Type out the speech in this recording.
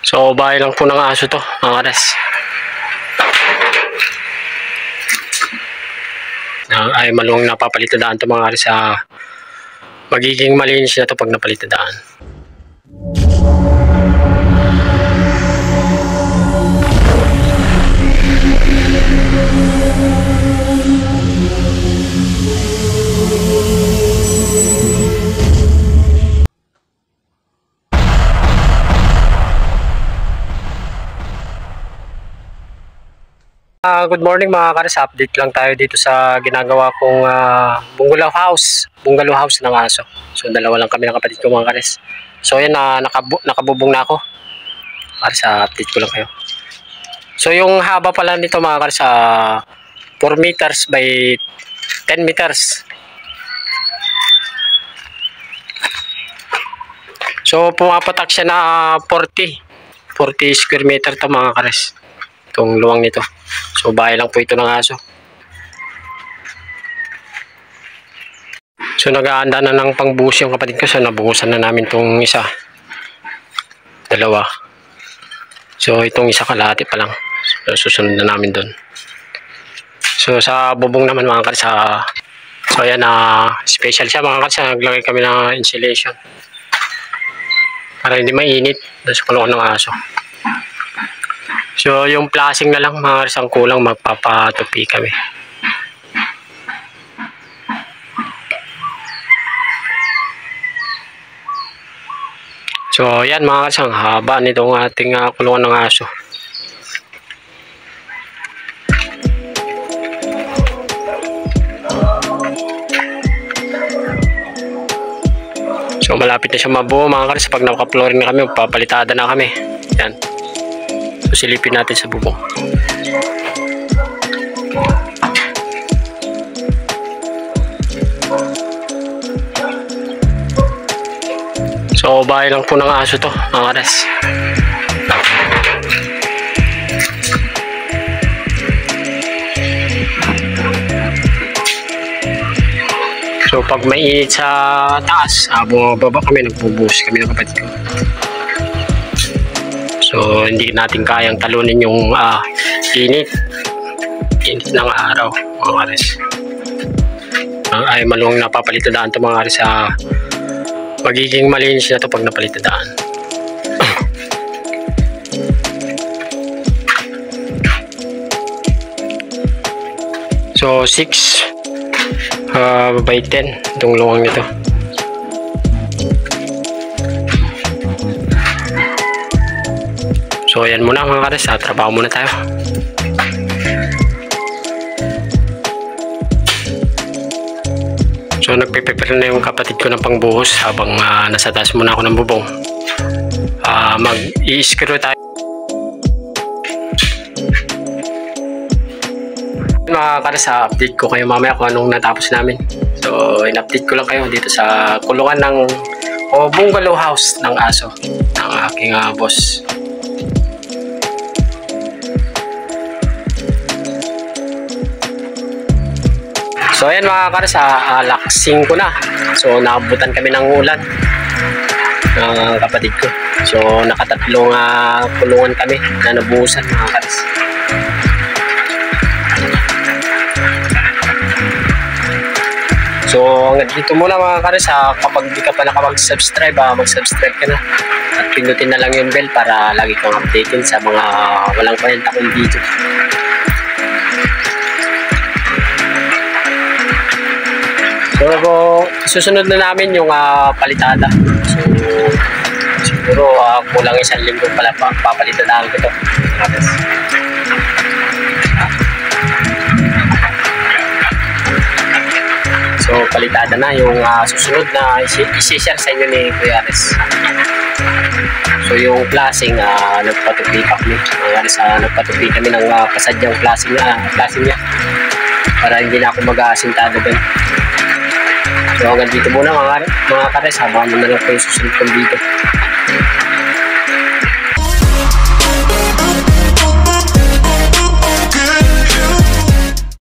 So, bahay lang po ng aso to, mga kares. Ay maluwang napapalitadaan to mga kares. Magiging malinis na to pag napalitadaan. Good morning mga kares, update lang tayo dito sa ginagawa kong bungalow house ng aso. So dalawa lang kami ng kapatid ko mga kares. So yan, nakabubong na ako. Kares, update ko lang kayo. So yung haba pala nito mga kares, 4 meters by 10 meters. So pumapatak siya na 40 square meter to mga kares, itong luwang nito. So bahay lang po ito ng aso. So nag-aanda na ng pangbuhos yung kapatid ko. So nabuhusan na namin itong isa, dalawa. So itong isa kalahati pa lang. So susunod na namin doon. So sa bubong naman mga kares, so ayan, special siya mga kares. Naglagay kami ng insulation para hindi mainit sa kulungan ng aso. So yung flashing na lang mga kares ang kulang, magpapatupi kami. So yan mga kares, ang haba nitong ating kulungan ng aso. So malapit na siya mabuo mga kares. Pag naka-flooring na kami, papalitada na kami. Yan. So silipin natin sa bubong. So bahay lang po ng aso to mga kares. So pag mainit sa taas, bumababa kami, nagbubuhos kami ng kapatid ko. So hindi natin kayang talunin yung init ng araw mga kares. Ay maluwang napapalitadaan to mga kares. Magiging malinis na to pag napalitadaan. So 6 by 10 itong luwang nito. So ayan muna mga kares, trabaho muna tayo. So nagpe-prepare na yung kapatid ko ng pangbuhos habang nasa taas muna ako ng bubong. Mag-i-screw tayo. Mga kares, update ko kayo mamaya kung anong natapos namin. So in-update ko lang kayo dito sa kulungan ng bungalow house ng aso ng aking boss. So ayan mga kares, alaksing ko na. So naabutan kami ng ulan ng kapatid ko. So nakatatlong kulungan kami na nabuhusan mga kares. So hanggang dito muna mga kares. Kapag di ka pa nakapag-subscribe, mag-subscribe ka na at pindutin na lang yung bell para lagi kang updated sa mga walang kwenta kong video. So susunod na namin yung palitada. So siguro kulang 1 linggo pala papalitadaan ko ito. So palitada na yung susunod na isi-share sa inyo ni Kuya Ares. So yung flashing, nagpatupi kami. Nagpatupi kami ng kasadyang flashing niya para hindi na ako mag-asintado doon. So hanggang dito muna mga kares, habang na lang po yung susunod kong video.